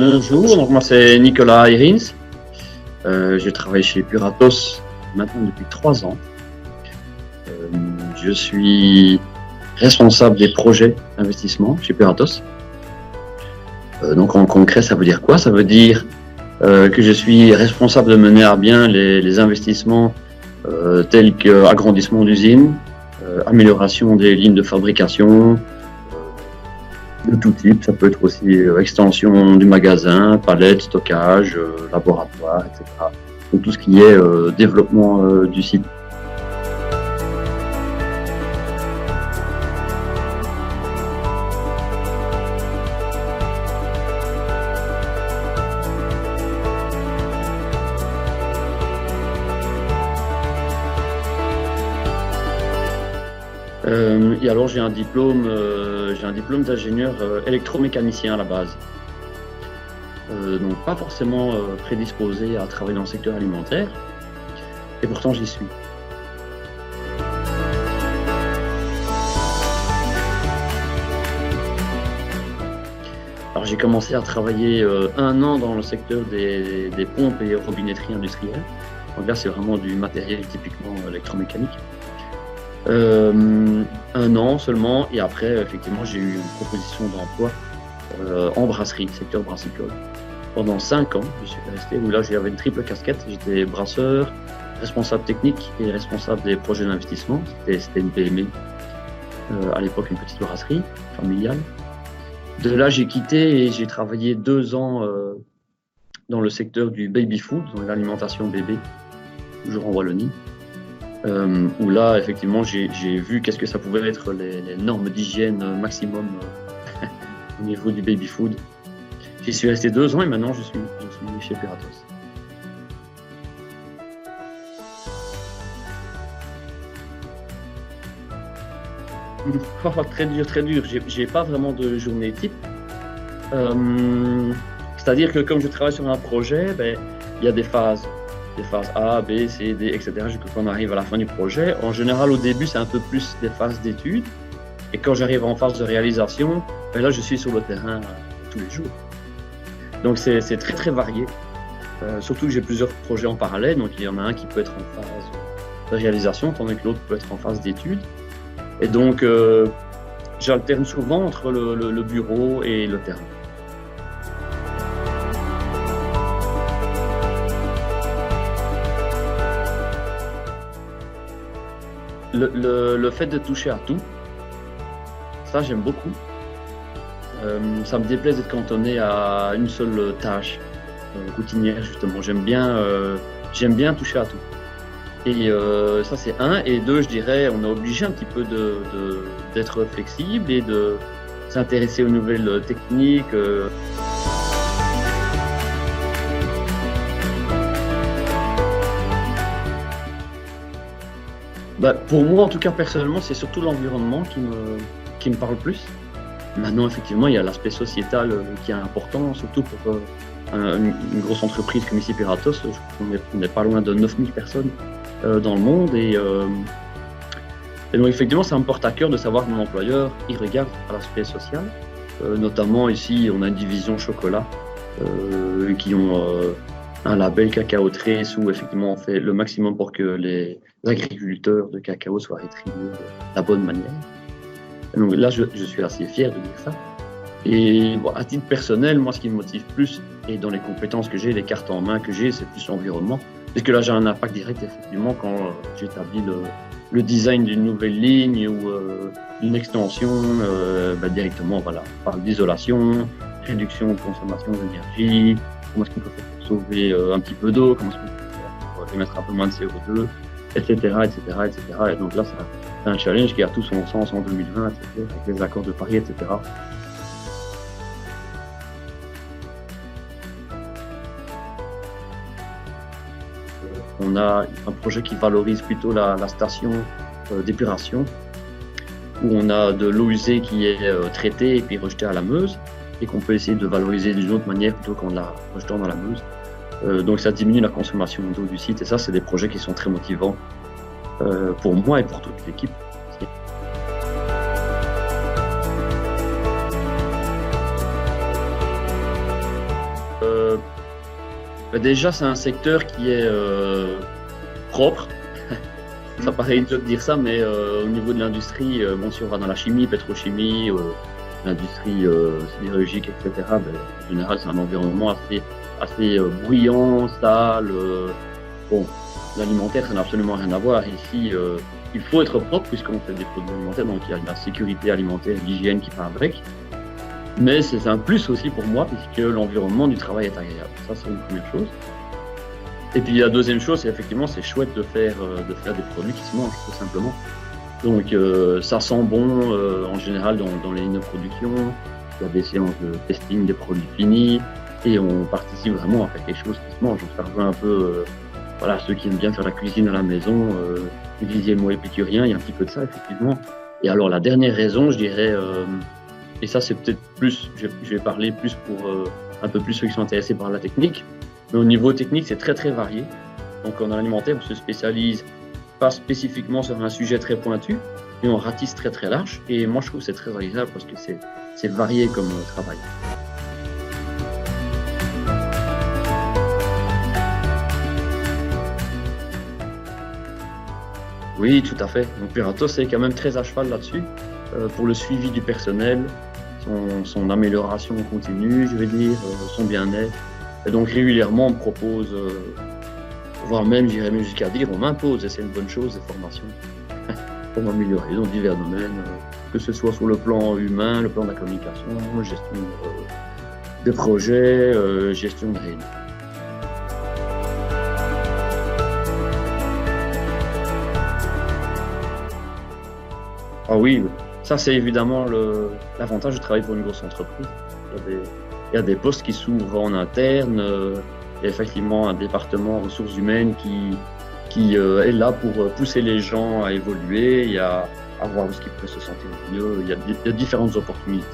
Bonjour, donc moi c'est Nicolas Irins. Je travaille chez Puratos maintenant depuis 3 ans. Je suis responsable des projets d'investissement chez Puratos. Donc en concret, ça veut dire quoi? Ça veut dire que je suis responsable de mener à bien les investissements tels qu'agrandissement d'usines, amélioration des lignes de fabrication, de tout type. Ça peut être aussi extension du magasin, palette, stockage, laboratoire, etc. Donc tout ce qui est développement du site. Et alors j'ai un diplôme d'ingénieur électromécanicien à la base. Donc pas forcément prédisposé à travailler dans le secteur alimentaire, et pourtant j'y suis. Alors j'ai commencé à travailler 1 an dans le secteur des pompes et robinetteries industrielles. Donc là c'est vraiment du matériel typiquement électromécanique. 1 an seulement, et après effectivement j'ai eu une proposition d'emploi en brasserie, secteur brassicole. Pendant 5 ans je suis resté, où là j'avais une triple casquette. J'étais brasseur, responsable technique et responsable des projets d'investissement. C'était une PME, à l'époque une petite brasserie familiale. De là j'ai quitté et j'ai travaillé 2 ans dans le secteur du baby food, dans l'alimentation bébé, toujours en Wallonie. Où là, effectivement, j'ai vu qu'est-ce que ça pouvait être les normes d'hygiène maximum au niveau du baby food. J'y suis resté 2 ans et maintenant je suis chez Puratos. Très dur, très dur. J'ai pas vraiment de journée type. C'est-à-dire que comme je travaille sur un projet, il y a des phases A, B, C, D, etc. jusqu'à qu'on arrive à la fin du projet. En général, au début, c'est un peu plus des phases d'études. Et quand j'arrive en phase de réalisation, là, je suis sur le terrain tous les jours. Donc, c'est très, très varié. Surtout que j'ai plusieurs projets en parallèle. Donc, il y en a un qui peut être en phase de réalisation, tandis que l'autre peut être en phase d'études. Et donc, j'alterne souvent entre le bureau et le terrain. Le fait de toucher à tout, ça j'aime beaucoup. Ça me déplaise d'être cantonné à une seule tâche routinière, justement. J'aime bien toucher à tout. Et ça c'est 1. Et 2, je dirais, on est obligé un petit peu d'être flexible et de s'intéresser aux nouvelles techniques. Pour moi, en tout cas, personnellement, c'est surtout l'environnement qui me parle plus. Maintenant, effectivement, il y a l'aspect sociétal qui est important, surtout pour une grosse entreprise comme ici Puratos. On n'est pas loin de 9000 personnes dans le monde. Et donc, effectivement, ça me porte à cœur de savoir que mon employeur, il regarde à l'aspect social. Notamment, ici, on a une division chocolat qui ont un label Cacao Trace, où effectivement on fait le maximum pour que les agriculteurs de cacao soient rétribués de la bonne manière. Et donc là, je suis assez fier de dire ça. Et bon, à titre personnel, moi, ce qui me motive plus, et dans les compétences que j'ai, les cartes en main que j'ai, c'est plus l'environnement. Parce que là, j'ai un impact direct, effectivement, quand j'établis le design d'une nouvelle ligne ou d'une extension, directement, voilà, on parle d'isolation, réduction de consommation d'énergie, comment est-ce qu'on peut faire pour sauver un petit peu d'eau, comment est-ce qu'on peut faire pour émettre un peu moins de CO2, etc., etc., etc. Et donc là, c'est un challenge qui a tout son sens en 2020, etc., avec les accords de Paris, etc. On a un projet qui valorise plutôt la station d'épuration, où on a de l'eau usée qui est traitée et puis rejetée à la Meuse, et qu'on peut essayer de valoriser d'une autre manière plutôt qu'en la rejetant dans la Meuse. Donc ça diminue la consommation d'eau du site, et ça, c'est des projets qui sont très motivants pour moi et pour toute l'équipe. Déjà, c'est un secteur qui est propre. Ça paraît idiot de dire ça, mais au niveau de l'industrie, bon, si on va dans la chimie, pétrochimie, l'industrie sidérurgique, etc., en général, c'est un environnement assez bruyant, sale. Bon, l'alimentaire, ça n'a absolument rien à voir. Ici, il faut être propre puisqu'on fait des produits alimentaires, donc il y a la sécurité alimentaire, l'hygiène qui va avec. Mais c'est un plus aussi pour moi puisque l'environnement du travail est agréable. Ça, c'est une première chose. Et puis la deuxième chose, c'est effectivement, c'est chouette de faire des produits qui se mangent, tout simplement. Donc ça sent bon en général dans les lignes de production. Il y a des séances de testing des produits finis et on participe vraiment à faire quelque chose qui se mange. Donc ça rejoint un peu voilà, ceux qui aiment bien faire la cuisine à la maison. Vous disiez le mot épicurien, il y a un petit peu de ça, effectivement. Et alors la dernière raison, je dirais, et ça c'est peut-être plus, je vais parler plus pour un peu plus ceux qui sont intéressés par la technique, mais au niveau technique, c'est très très varié. Donc en alimentaire, on se spécialise pas spécifiquement sur un sujet très pointu, mais on ratisse très très large. Et moi, je trouve que c'est très agréable parce que c'est varié comme travail. Oui, tout à fait. Donc Puratos est quand même très à cheval là-dessus, pour le suivi du personnel, son amélioration continue, je vais dire, son bien-être. Et donc régulièrement, on me propose, voire même, j'irais même jusqu'à dire, on m'impose, et c'est une bonne chose, des formations pour m'améliorer dans divers domaines, que ce soit sur le plan humain, le plan de la communication, gestion de projets, gestion de réunions. Ah oui, ça c'est évidemment l'avantage de travailler pour une grosse entreprise. Il y a des postes qui s'ouvrent en interne, il y a effectivement un département ressources humaines qui est là pour pousser les gens à évoluer, à voir où est-ce qu'ils peuvent se sentir mieux. Il y a différentes opportunités.